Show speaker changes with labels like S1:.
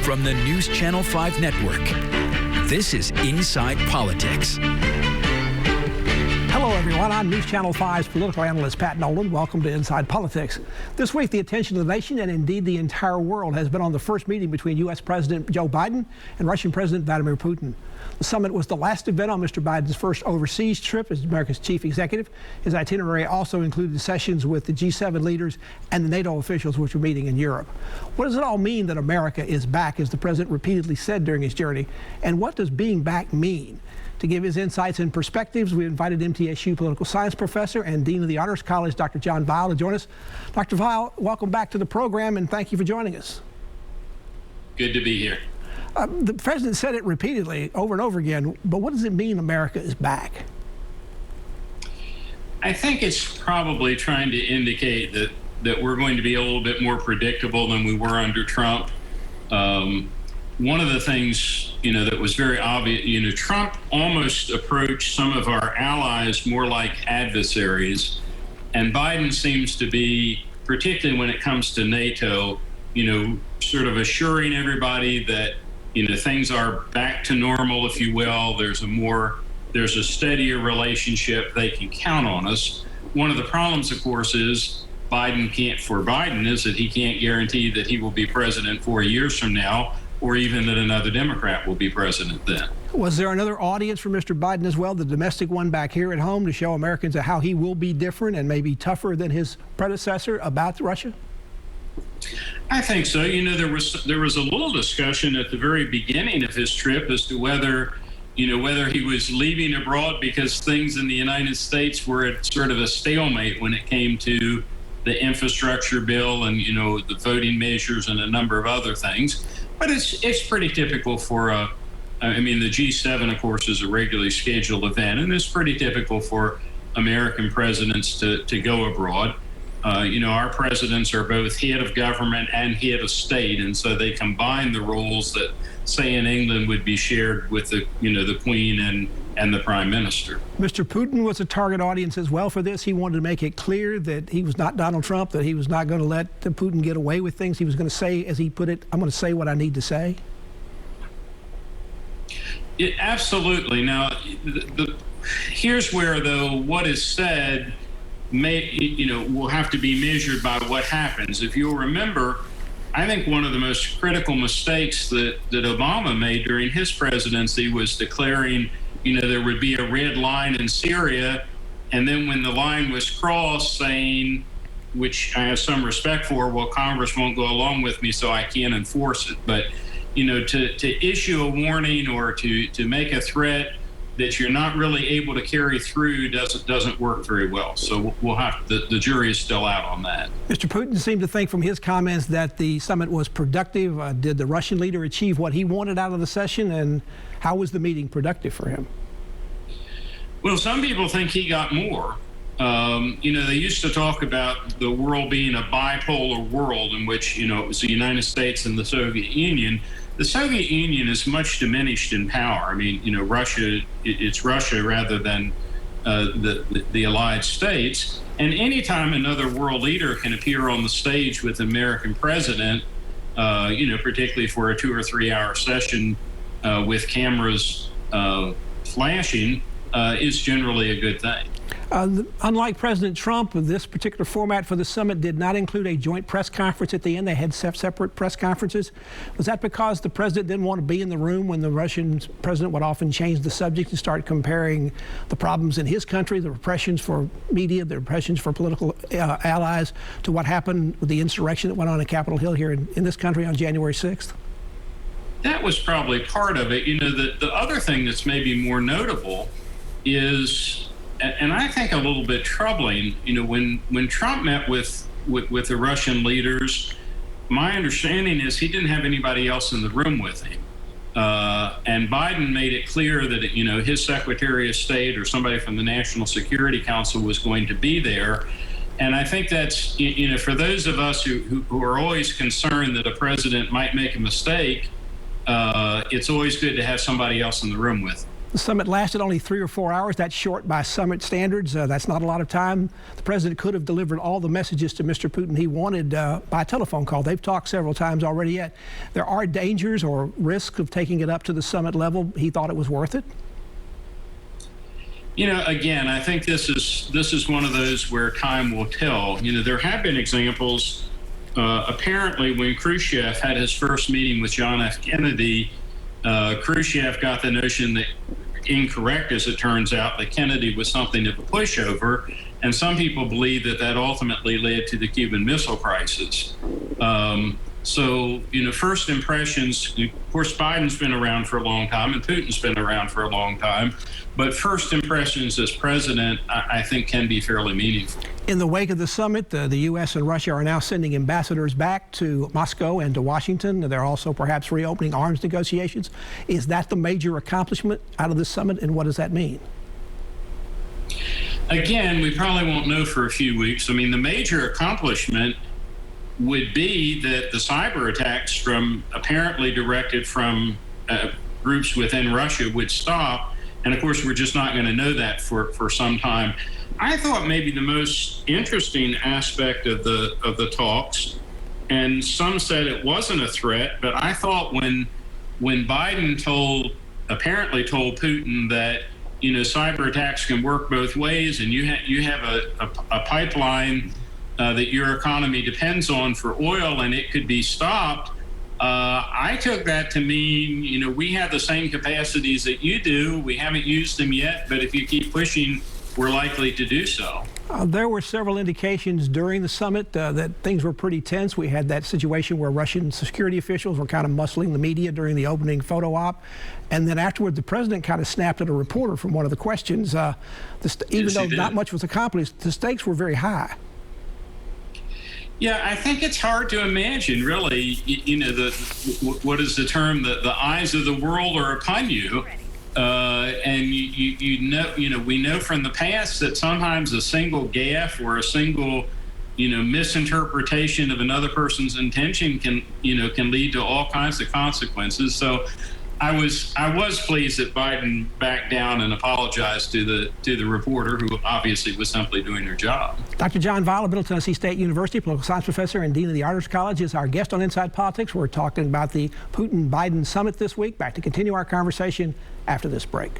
S1: From the NewsChannel 5 network, this is Inside Politics.
S2: Hello, everyone. I'm NewsChannel 5's political analyst, Pat Nolan. Welcome to Inside Politics. This week, the attention of the nation and indeed the entire world has been on the first meeting between U.S. President Joe Biden and Russian President Vladimir Putin. The summit was the last event on Mr. Biden's first overseas trip as America's chief executive. His itinerary also included sessions with the G7 leaders and the NATO officials, which were meeting in Europe. What does it all mean that America is back, as the president repeatedly said during his journey? And what does being back mean? To give his insights and perspectives, we invited MTSU political science professor and dean of the Honors College, Dr. John Weil, to join us. Dr. Weil, welcome back to the program, and thank you for joining us.
S3: Good to be here.
S2: The president said it repeatedly over and over again, but what does it mean America is back?
S3: I think it's probably trying to indicate that we're going to be a little bit more predictable than we were under Trump. One of the things, that was very obvious, Trump almost approached some of our allies more like adversaries, and Biden seems to be, particularly when it comes to NATO, sort of assuring everybody that, things are back to normal, if you will. There's a steadier relationship. They can count on us. One of the problems, of course, is Biden is that he can't guarantee that he will be president 4 years from now, or even that another Democrat will be president then.
S2: Was there another audience for Mr. Biden as well, the domestic one back here at home, to show Americans how he will be different and maybe tougher than his predecessor about Russia?
S3: I think so. There was a little discussion at the very beginning of his trip as to whether he was leaving abroad because things in the United States were at sort of a stalemate when it came to the infrastructure bill and, the voting measures and a number of other things. But it's pretty typical for the G7, of course, is a regularly scheduled event, and it's pretty typical for American presidents to go abroad. Our presidents are both head of government and head of state, and so they combine the roles that, say, in England would be shared with the Queen and the Prime Minister.
S2: Mr. Putin was a target audience as well for this. He wanted to make it clear that he was not Donald Trump, that he was not going to let Putin get away with things. He was going to say, as he put it, I'm going to say what I need to say.
S3: Absolutely. Now, here's where, though, what is said will have to be measured by what happens. If you'll remember, I think one of the most critical mistakes that Obama made during his presidency was declaring, there would be a red line in Syria, and then when the line was crossed, saying, which I have some respect for, well, Congress won't go along with me, so I can't enforce it. But, to issue a warning or to make a threat that you're not really able to carry through doesn't work very well. So we'll have the jury is still out on that.
S2: Mr. Putin seemed to think from his comments that the summit was productive. Did the Russian leader achieve what he wanted out of the session, and how was the meeting productive for him?
S3: Well, some people think he got more. They used to talk about the world being a bipolar world in which, it was the United States and the Soviet Union. The Soviet Union is much diminished in power. Russia, it's Russia rather than the Allied States. And anytime another world leader can appear on the stage with an American president, particularly for a 2 or 3 hour session with cameras flashing, is generally a good thing.
S2: Unlike President Trump, this particular format for the summit did not include a joint press conference at the end. They had separate press conferences. Was that because the president didn't want to be in the room when the Russian president would often change the subject and start comparing the problems in his country, the repressions for media, the repressions for political allies, to what happened with the insurrection that went on at Capitol Hill here in this country on January 6th?
S3: That was probably part of it. The other thing that's maybe more notable is, and I think a little bit troubling, when Trump met with the Russian leaders, my understanding is he didn't have anybody else in the room with him. And Biden made it clear that, his Secretary of State or somebody from the National Security Council was going to be there. And I think that's, for those of us who are always concerned that a president might make a mistake, it's always good to have somebody else in the room with him.
S2: The summit lasted only 3 or 4 hours. That's short by summit standards. That's not a lot of time. The president could have delivered all the messages to Mr. Putin he wanted by telephone call. They've talked several times already yet. There are dangers or risks of taking it up to the summit level. He thought it was worth it.
S3: You know, again, I think this is one of those where time will tell. You know, there have been examples. Apparently, when Khrushchev had his first meeting with John F. Kennedy, Khrushchev got the notion that, incorrect as it turns out, that Kennedy was something of a pushover, and some people believe that that ultimately led to the Cuban Missile Crisis. So, you know, first impressions, of course, Biden's been around for a long time and Putin's been around for a long time, but first impressions as president, I think, can be fairly meaningful. In the wake of the summit, the U.S. and Russia are now sending ambassadors back to Moscow and to Washington. They're also perhaps reopening arms negotiations. Is that the major accomplishment out of the summit, and what does that mean? Again, we probably won't know for a few weeks. I mean, the major accomplishment would be that the cyber attacks from apparently directed from groups within Russia would stop. And of course, we're just not going to know that for some time. I thought maybe the most interesting aspect of the talks, and some said it wasn't a threat, but I thought when Biden apparently told Putin that, you know, cyber attacks can work both ways, and you have a pipeline that your economy depends on for oil, and it could be stopped. I took that to mean, you know, we have the same capacities that you do. We haven't used them yet, but if you keep pushing, we're likely to do so. There were several indications during the summit that things were pretty tense. We had that situation where Russian security officials were kind of muscling the media during the opening photo op. And then afterward, the president kind of snapped at a reporter from one of the questions. Even though not much was accomplished, the stakes were very high. Yeah, I think it's hard to imagine, really, you know, what is the term? The eyes of the world are upon you. And you know, we know from the past that sometimes a single gaffe or a single, you know, misinterpretation of another person's intention can lead to all kinds of consequences. So I was pleased that Biden backed down and apologized to the reporter, who obviously was simply doing her job. Dr. John Weil of Middle Tennessee State University, political science professor and dean of the Honors College, is our guest on Inside Politics. We're talking about the Putin-Biden summit this week. Back to continue our conversation after this break.